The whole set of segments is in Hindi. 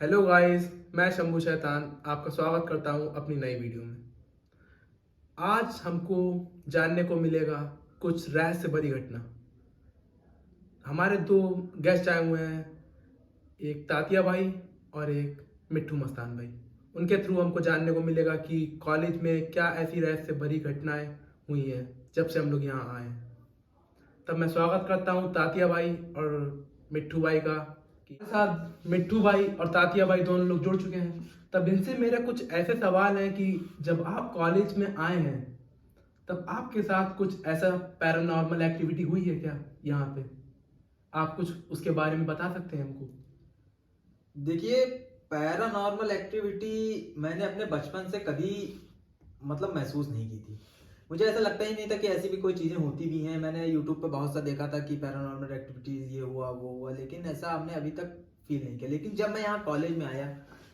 हेलो गाइस, मैं शंभू शैतान आपका स्वागत करता हूं अपनी नई वीडियो में। आज हमको जानने को मिलेगा कुछ रहस्य भरी घटना। हमारे दो गेस्ट आए हुए हैं, एक तातिया भाई और एक मिट्ठू मस्तान भाई। उनके थ्रू हमको जानने को मिलेगा कि कॉलेज में क्या ऐसी रहस्य भरी घटनाएं हुई हैं जब से हम लोग यहाँ आए हैं। तब मैं स्वागत करता हूँ तातिया भाई और मिट्ठू भाई का। मेरे साथ मिट्ठू भाई और तातिया भाई दोनों लोग जुड़ चुके हैं। तब इनसे मेरे कुछ ऐसे सवाल हैं कि जब आप कॉलेज में आए हैं तब आपके साथ कुछ ऐसा पैरानॉर्मल एक्टिविटी हुई है क्या यहाँ पे? आप कुछ उसके बारे में बता सकते हैं हमको? देखिए, पैरानॉर्मल एक्टिविटी मैंने अपने बचपन से कभी महसूस नहीं की थी। मुझे ऐसा लगता ही नहीं था कि ऐसी भी कोई चीज़ें होती भी हैं। मैंने यूट्यूब पे बहुत सा देखा था कि पैरानॉर्मल एक्टिविटीज़ ये हुआ वो हुआ, लेकिन ऐसा हमने अभी तक फील नहीं किया। लेकिन जब मैं यहाँ कॉलेज में आया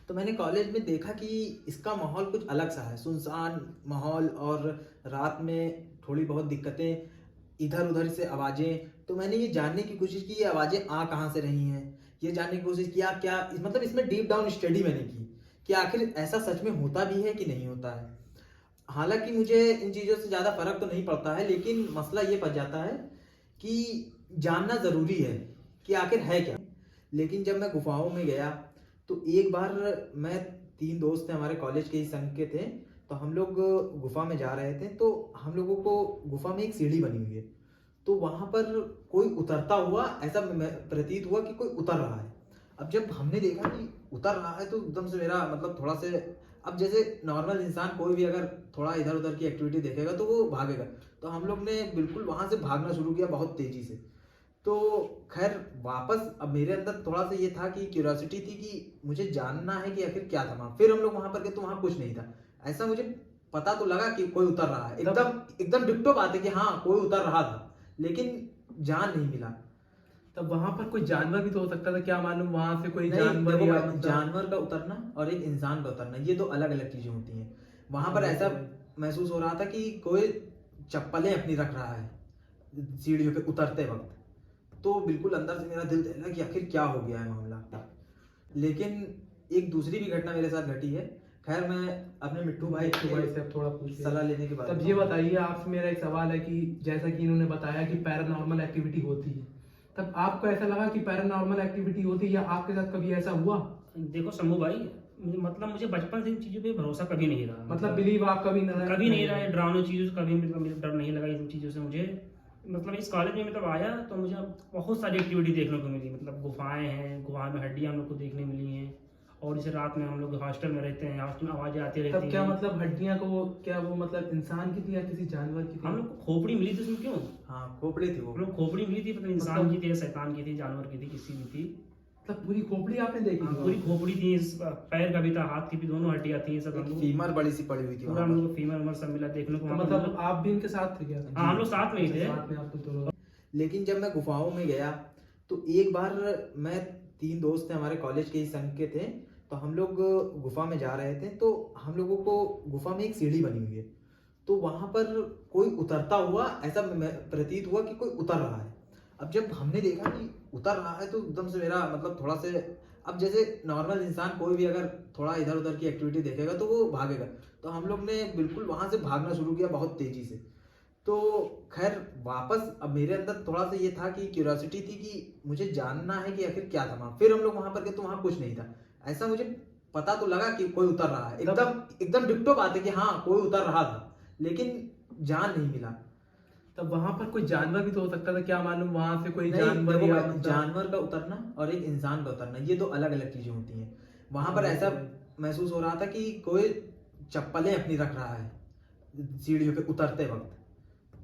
तो मैंने कॉलेज में देखा कि इसका माहौल कुछ अलग सा है, सुनसान माहौल, और रात में थोड़ी बहुत दिक्कतें, इधर उधर से आवाज़ें। तो मैंने ये जानने की कोशिश की ये आवाज़ें आ कहाँ से रही हैं, ये जानने की कोशिश किया क्या इसमें डीप डाउन स्टडी मैंने की कि आखिर ऐसा सच में होता भी है कि नहीं होता है। हालांकि मुझे इन चीज़ों से ज़्यादा फर्क तो नहीं पड़ता है, लेकिन मसला ये बच जाता है कि जानना ज़रूरी है कि आखिर है क्या। लेकिन जब मैं गुफाओं में गया तो एक बार मैं, तीन दोस्त थे हमारे कॉलेज के ही संग के थे, तो हम लोग गुफा में जा रहे थे। तो हम लोगों को गुफा में एक सीढ़ी बनी हुई है, तो वहां पर कोई उतरता हुआ ऐसा प्रतीत हुआ कि कोई उतर रहा है। अब जब हमने देखा कि उतर रहा है तो एकदम से मेरा थोड़ा से, अब जैसे नॉर्मल इंसान कोई भी अगर थोड़ा इधर उधर की एक्टिविटी देखेगा तो वो भागेगा। तो हम लोग ने बिल्कुल वहां से भागना शुरू किया बहुत तेजी से। तो खैर वापस अब मेरे अंदर थोड़ा सा ये था कि क्यूरियोसिटी थी कि मुझे जानना है कि आखिर क्या था वहां। फिर हम लोग वहां पर गए तो वहां कुछ नहीं था। ऐसा मुझे पता तो लगा कि कोई उतर रहा है, एकदम एकदम डिट्टो बात है कि हाँ कोई उतर रहा था, लेकिन जान नहीं मिला। तब वहां पर कोई जानवर भी तो हो सकता था, क्या मालूम वहां से कोई नहीं, जानवर देखो या भाई, जानवर का उतरना और एक इंसान का उतरना ये दो अलग अलग चीजें होती हैं। वहां पर ऐसा महसूस हो रहा था कि कोई चप्पलें अपनी रख रहा है सीढ़ियों पे उतरते वक्त। तो बिल्कुल अंदर से मेरा दिल दहला कि आखिर क्या हो गया है मामला। लेकिन एक दूसरी भी घटना मेरे साथ घटी है। खैर मैं अपने मिट्टू भाई मिट्ठू भाई से अब थोड़ा पूछिए। सलाह लेने के बाद तब ये बताइए, आपसे मेरा एक सवाल है कि जैसा कि इन्होंने बताया कि पैरानॉर्मल एक्टिविटी होती है, तब आपको ऐसा लगा कि पैरानॉर्मल एक्टिविटी होती है या आपके साथ कभी ऐसा हुआ? देखो शंभू भाई, मुझे बचपन से इन चीज़ों पे भरोसा कभी नहीं रहा। मतलब बिलीव आप कभी कभी नहीं रहा है, डरावनी चीज़ों से कभी मुझे डर नहीं लगा। इन चीज़ों से मुझे इस कॉलेज में आया तो मुझे बहुत सारी एक्टिविटी देखने को मिली। गुफाएं हैं, गुफा में हड्डियाँ हम लोग को देखने मिली हैं। और जैसे रात में हम लोग हॉस्टल में रहते हैं, हॉस्टल में आवाज़ें आती रहती तब हैं। क्या हड्डियां को क्या वो इंसान की थी या किसी जानवर की थी? हम लोग को खोपड़ी मिली थी उसमें। क्यों? हाँ खोपड़ी थी वो। हम लोग खोपड़ी मिली थी, इंसान की थी, शैतान की थी, जानवर की थी, किसी की थी। मतलब पूरी खोपड़ी आपने देखी? पूरी खोपड़ी थी, पैर का भी था, हाथ की भी, दोनों हड्डियां थी सब। फीमर बड़ी सी पड़ी हुई थी पूरा हम लोग फीमर उमर सब मिला देखने को। मतलब आप भी इनके साथ थे क्या? हाँ, हम लोग साथ में ही थे। साथ में आप तो दोनों। लेकिन जब मैं गुफाओं में गया तो एक बार मैं, तीन दोस्त थे हमारे कॉलेज के ही संग के थे, तो हम लोग गुफा में जा रहे थे। तो हम लोगों को गुफा में एक सीढ़ी बनी हुई है, तो वहां पर कोई उतरता हुआ ऐसा प्रतीत हुआ कि कोई उतर रहा है। अब जब हमने देखा कि उतर रहा है तो एकदम से मेरा थोड़ा से, अब जैसे नॉर्मल इंसान कोई भी अगर थोड़ा इधर उधर की एक्टिविटी देखेगा तो वो भागेगा। तो हम लोग ने बिल्कुल वहां से भागना शुरू किया बहुत तेजी से। तो खैर वापस अब मेरे अंदर थोड़ा सा ये था कि क्यूरियोसिटी थी कि मुझे जानना है कि आखिर क्या था वहां। फिर हम लोग वहां पर गए तो वहां कुछ नहीं था। ऐसा मुझे पता तो लगा कि कोई उतर रहा है, एकदम एकदम डिट्टो बात है कि हाँ कोई उतर रहा था, लेकिन जान नहीं मिला। तब वहां पर कोई जानवर भी तो हो सकता था, क्या मालूम वहां से कोई नहीं, जानवर देखो या भाई, जानवर का उतरना और एक इंसान का उतरना ये दो अलग अलग चीजें होती हैं। वहां पर ऐसा महसूस हो रहा था कि कोई चप्पलें अपनी रख रहा है सीढ़ियों पे उतरते वक्त।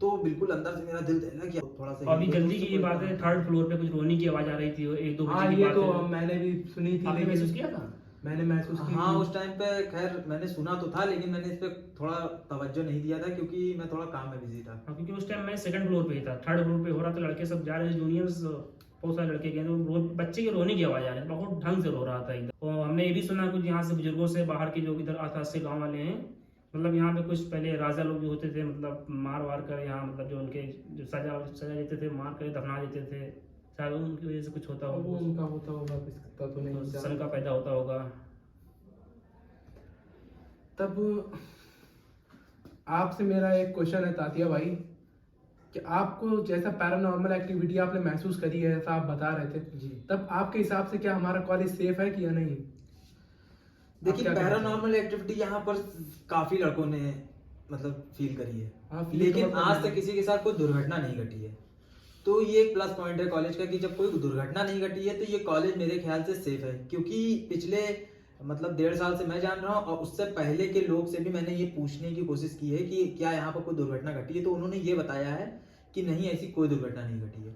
तो बिल्कुल अंदर से मेरा दिल दहला कि थोड़ा सा। अभी जल्दी की ये बात है, थर्ड फ्लोर पे कुछ रोने की आवाज आ रही थी, एक दो हाँ बजे की ये बात तो है। मैंने भी सुनी थी, आपने लेकिन महसूस किया था? मैंने महसूस की हाँ थी। उस टाइम पे खैर मैंने सुना तो था, लेकिन मैंने इस पे थोड़ा तवज्जो नहीं दिया था क्योंकि मैं थोड़ा काम में बिजी था। हाँ, क्योंकि उस टाइम मैं सेकंड फ्लोर पे ही था। थर्ड फ्लोर पे हो रहा था, लड़के सब जा रहे थे, जूनियर्स बहुत सारे लड़के गए तो बच्चे के रोने की आवाज आ रही है, बहुत ढंग से रो रहा था एकदम। और हमने ये भी सुना कुछ यहाँ से बुजुर्गों से, बाहर के जो इधर आसपास से गाँव वाले हैं, यहाँ पे कुछ पहले राजा लोग जो होते थे, मार वार कर यहाँ जो उनके जो सजा सजा देते थे, मार कर दफना देते थे। शायद उनकी वजह से कुछ होता वो होगा, उनका होता होगा, किसका तो नहीं सन जानता। का पैदा होता होगा। तब आपसे मेरा एक क्वेश्चन है तातिया भाई, कि आपको जैसा पैरानॉर्मल एक्टिविटी आपने महसूस करी है, ऐसा आप बता रहे थे, जी तब आपके हिसाब से क्या हमारा कॉलेज सेफ है कि या नहीं? आप देखिए, क्या कहना पैरानॉर्मल एक्टिविटी यहाँ पर काफी लड़कों ने मतलब फील करी है, हाँ, feel लेकिन तो आज करते तक किसी के साथ कोई दुर्घटना नहीं घटी है। तो ये एक प्लस पॉइंट है कॉलेज का कि जब कोई दुर्घटना नहीं घटी है तो ये कॉलेज मेरे ख्याल से सेफ है। क्योंकि पिछले मतलब 1.5 साल से मैं जान रहा हूँ और उससे पहले के लोग से भी मैंने ये पूछने की कोशिश की है कि क्या यहाँ पर कोई दुर्घटना घटी है, तो उन्होंने ये बताया है कि नहीं, ऐसी कोई दुर्घटना नहीं घटी है।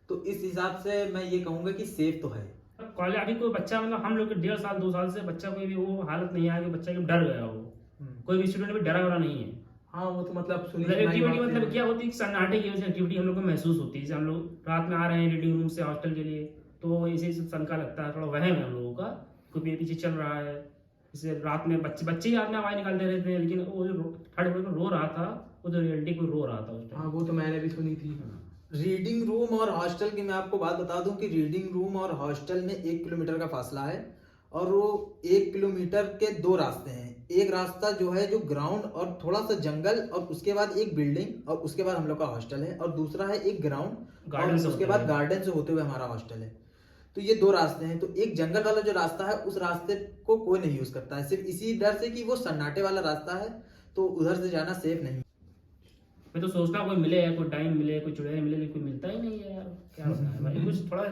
तो इस हिसाब से मैं ये कहूँगा कि सेफ तो है। कॉलेज अभी कोई बच्चा मतलब हम लोग के 1.5 साल 2 साल से बच्चा कोई भी वो हालत नहीं है कि बच्चा एकदम डर गया हो, कोई भी स्टूडेंट भी डरा वरा नहीं है। हाँ, वो तो मतलब सुनी मतलब सुनाई एक्टिविटी बातें मतलब हैं। क्या होती है कि सन्नाटे की वजह से एक्टिविटी हम लोग को महसूस होती है। जैसे हम लोग रात में आ रहे हैं रीडिंग रूम से हॉस्टल के लिए, तो ऐसे सनका लगता है, थोड़ा वहम है हम लोगों का, कोई मेरे पीछे चल रहा है। जैसे रात में बच्चे ही रात में आवाज निकालते रहते हैं, लेकिन वो जो थर्ड फ्लोर में रो रहा था वो तो रियलिटी कोई रो रहा था उस टाइम। हाँ, वो तो मैंने भी सुनी थी। रीडिंग रूम और हॉस्टल की मैं आपको बात बता दूं कि रीडिंग रूम और हॉस्टल में 1 किलोमीटर का फासला है और वो 1 किलोमीटर के 2 रास्ते हैं। एक रास्ता जो है जो ग्राउंड और थोड़ा सा जंगल और उसके बाद एक बिल्डिंग और उसके बाद हम लोग का हॉस्टल है, और दूसरा है एक ग्राउंड गार्डन और से उसके होते बाद हुए। गार्डन से होते हुए हमारा हॉस्टल है। तो ये 2 रास्ते हैं। तो एक जंगल वाला जो रास्ता है उस रास्ते को कोई नहीं यूज करता है, सिर्फ इसी डर से कि वो सन्नाटे वाला रास्ता है, तो उधर से जाना सेफ नहीं। मैं तो सोचता हूँ कोई मिले, कोई टाइम मिले, कोई चुड़ैल मिले, लेकिन कोई मिलता ही नहीं है यार। क्या बताएं भाई, कुछ थोड़ा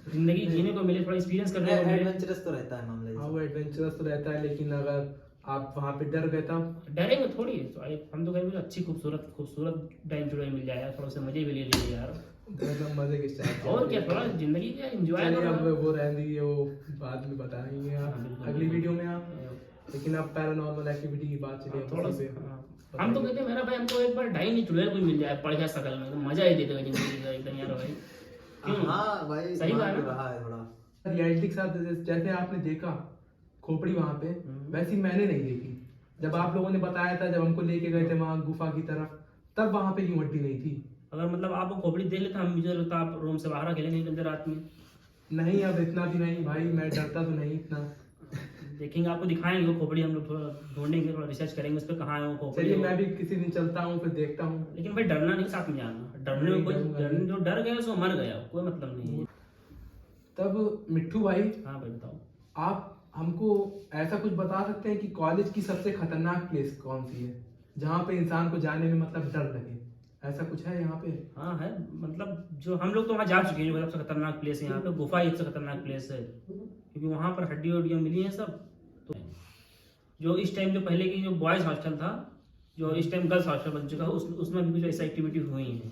जिंदगी जीने को मिले, थोड़ा एक्सपीरियंस करने को मिले। एडवेंचरस तो रहता है मामला ये हाँ, सब। वो एडवेंचरस तो रहता है, लेकिन अगर आप वहाँ पे डर गए तब डरेंगे थोड़ी तो हम तो कहेंगे अच्छी खूबसूरत खूबसूरत डाइन चुड़ैल मिल जाए यार, थोड़ा सा मजे भी ले लीजिए यार। मतलब मजे के साथ। और क्या, थोड़ा जिंदगी का एंजॉय चलिए, करो। अब वो रहने दीजिए, वो बाद में बताएंगे आप हाँ, बिल्कुल, अगली बिल्कुल। वीडियो में आप। लेकिन अब पैरानॉर्मल एक्टिविटी की बात चलिए अब थोड़ा उसी पे। हाँ। हम तो कहते हैं मेरा भाई हमको एक बार डाइन चुड़ैल कोई मिल जाए बढ़िया शकल में, तो मजा ही दे देगा जिंदगी का एकदम यार भाई। क्यों? हाँ भाई, सही मान बात तो है। रहा है थोड़ा। रियलिटी के साथ जैसे आपने देखा खोपड़ी वहां पे, वैसी मैंने नहीं देखी। जब आप लोगों ने बताया था, जब हमको लेके गए थे वहां गुफा की तरफ, तब वहां पे यूं हड्डी नहीं थी। अगर मतलब आप वो खोपड़ी देख लेते, हम मुझे लगता आप रूम से बाहर अकेले नहीं निकलते रात में। नहीं, अब इतना भी नहीं भाई, मैं डरता तो नहीं इतना। देखेंगे, आपको दिखाएंगे वो खोपड़ी, हम लोग थोड़ा ढूंढेंगे, थोड़ा रिसर्च करेंगे उस पर कहाँ है वो खोपड़ी। चलिए, मैं भी किसी दिन चलता हूँ, फिर देखता हूँ। लेकिन भाई डरना नहीं, साथ में जाना। डरने में कोई जो डर गया सो मर गया, कोई मतलब नहीं है। तब मिट्ठू भाई, हाँ भाई बताओ। आप हमको ऐसा कुछ बता सकते हैं कि कॉलेज की सबसे खतरनाक प्लेस कौन सी है, जहाँ पे इंसान को जाने में मतलब डर लगे? ऐसा कुछ है यहाँ पे? हाँ है, मतलब जो हम लोग तो वहाँ जा चुके हैं, जो सबसे खतरनाक प्लेस है यहाँ पे, गुफा ही सबसे खतरनाक प्लेस है, क्योंकि वहाँ पर हड्डी वड्डियाँ मिली हैं सब। तो जो इस टाइम जो पहले की जो बॉयज हॉस्टल था, जो इस टाइम गर्ल्स हॉस्टल बन चुका है, उसमें भी कुछ ऐसा एक्टिविटी हुई है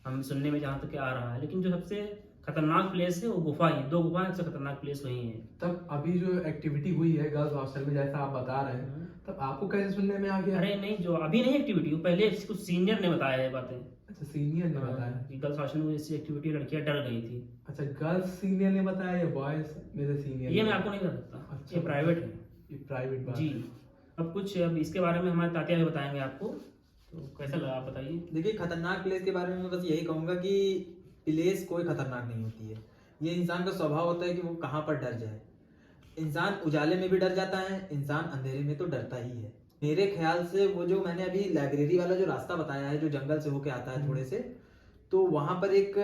हम सुनने में जहाँ तक आ रहा है। लेकिन जो सबसे खतरनाक प्लेस है वो गुफा ही, 2 गुफा सबसे खतरनाक प्लेस वही है। तब अभी जो एक्टिविटी हुई है गर्ल्स हॉस्टल में, जैसा आप बता रहे हैं, तब आपको कैसे सुनने में आ गया? अरे नहीं, जो अभी नहीं एक्टिविटी, वो पहले कुछ सीनियर ने बताया है बातें। अच्छा, सीनियर ने बताया? कि गर्ल्स हॉस्टल में ऐसी एक्टिविटी लड़कियां डर गई थी। अच्छा, गर्ल्स सीनियर ने बताया या बॉयज में से सीनियर? ये मैं आपको नहीं बता सकता, अच्छा, ये प्राइवेट है ये प्राइवेट बात जी। है। अब इसके बारे में हमारे तात्या भी बताएंगे आपको, तो कैसा लगा आप बताइए। देखिए, खतरनाक प्लेस के बारे में मैं बस यही कहूंगा कि प्लेस कोई खतरनाक नहीं होती है। ये इंसान का स्वभाव होता है कि वो कहाँ पर डर जाए। इंसान उजाले में भी डर जाता है, इंसान अंधेरे में तो डरता ही है। मेरे ख्याल से वो जो मैंने अभी लाइब्रेरी वाला जो रास्ता बताया है, जो जंगल से होके आता है थोड़े से, तो वहां पर एक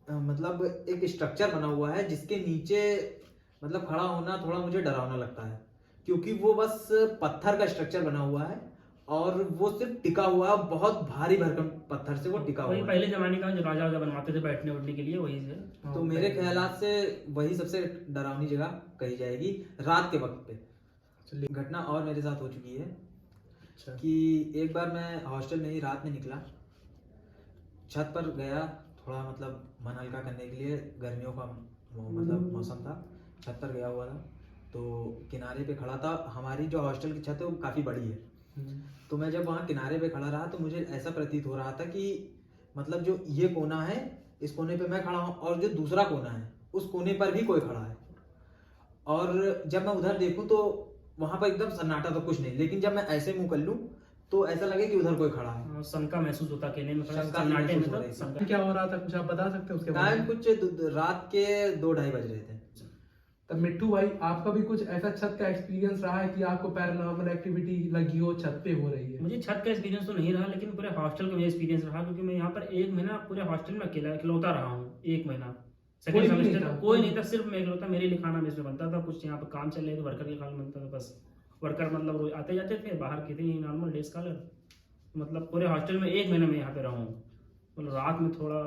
मतलब एक स्ट्रक्चर बना हुआ है जिसके नीचे मतलब खड़ा होना थोड़ा मुझे डरावना लगता है, क्योंकि वो बस पत्थर का स्ट्रक्चर बना हुआ है और वो सिर्फ टिका हुआ है, बहुत भारी भरकम पत्थर से वो टिका हुआ वही है। पहले जमाने का जो राजा बनवाते थे बैठने उठने के लिए, वही से। हाँ, तो मेरे ख्यालात से वही सबसे डरावनी जगह कही जाएगी रात के वक्त पे। चलिए। घटना और मेरे साथ हो चुकी है अच्छा। कि एक बार मैं हॉस्टल में ही रात में निकला, छत पर गया, थोड़ा मतलब मन हल्का करने के लिए, गर्मियों का मतलब मौसम था, छत पर गया हुआ था, तो किनारे पे खड़ा था। हमारी जो हॉस्टल की छत है वो काफ़ी बड़ी है, तो मैं जब वहाँ किनारे पे खड़ा रहा तो मुझे ऐसा प्रतीत हो रहा था कि मतलब जो ये कोना है, इस कोने पे मैं खड़ा हूँ और जो दूसरा कोना है उस कोने पर भी कोई खड़ा है। और जब मैं उधर देखूं तो वहां पर एकदम सन्नाटा, तो कुछ नहीं। लेकिन जब मैं ऐसे मुंह कर लूं तो ऐसा लगे कि उधर कोई खड़ा है। शंका महसूस होता अकेले में खड़ा, शंका सन्नाटे महसूस में हो था रही थी। शंका। क्या हो रहा था, कुछ आप बता सकते हैं उसके बारे टाइम में? कुछ रात के 2-2:30 बज रहे थे। तब मिट्टू भाई, आपका भी कुछ ऐसा छत का एक्सपीरियंस रहा है कि आपको पैरानॉर्मल एक्टिविटी लगी हो, छत पे हो रही है? मुझे छत का एक्सपीरियंस तो नहीं रहा, लेकिन पूरे हॉस्टल का मुझे एक्सपीरियंस रहा, क्योंकि मैं यहाँ पर 1 महीना पूरे हॉस्टल में अकेला इकलौता रहा हूँ। 1 महीना कोई सेकंड भी नहीं सेमेस्टर था? कोई नहीं था, सिर्फ मैं इकलौता। मेरे लिए खाना मेस में बनता था, कुछ यहाँ पर काम चल रहे थे, वर्कर के काम बनता था बस। वर्कर मतलब रोज आते जाते थे, बाहर के थे नॉर्मल डे स्कॉलर। मतलब पूरे हॉस्टल में 1 महीना मैं यहाँ पे रहा हूँ। मतलब रात में थोड़ा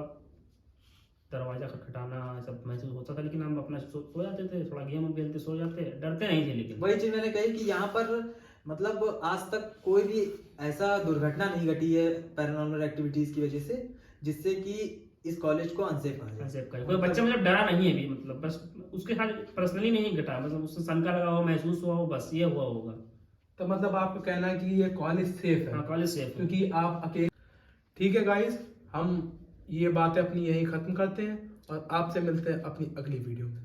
दरवाजा खटखटाना सब महसूस होता था, लेकिन हम अपना सो जाते थे, थोड़ा गेम खेलते सो जाते, डरते नहीं थे। लेकिन वही चीज मैंने कही कि यहाँ पर मतलब आज तक कोई भी ऐसा दुर्घटना नहीं घटी है पैरानॉर्मल एक्टिविटीज की वजह से जिससे कि इस कॉलेज को अनसेफ कहा जाए। ऐसे कोई बच्चा मतलब डरा नहीं है अभी, मतलब बस उसके साथ पर्सनली नहीं घटा, मतलब उससे शंका लगा हो, महसूस हुआ हो, बस ये हुआ होगा। तो मतलब आपका कहना है कि ये कॉलेज सेफ है? हाँ, कॉलेज सेफ है। क्योंकि आप अकेले। ठीक है गाइस, हम ये बातें अपनी यहीं खत्म करते हैं और आपसे मिलते हैं अपनी अगली वीडियो में।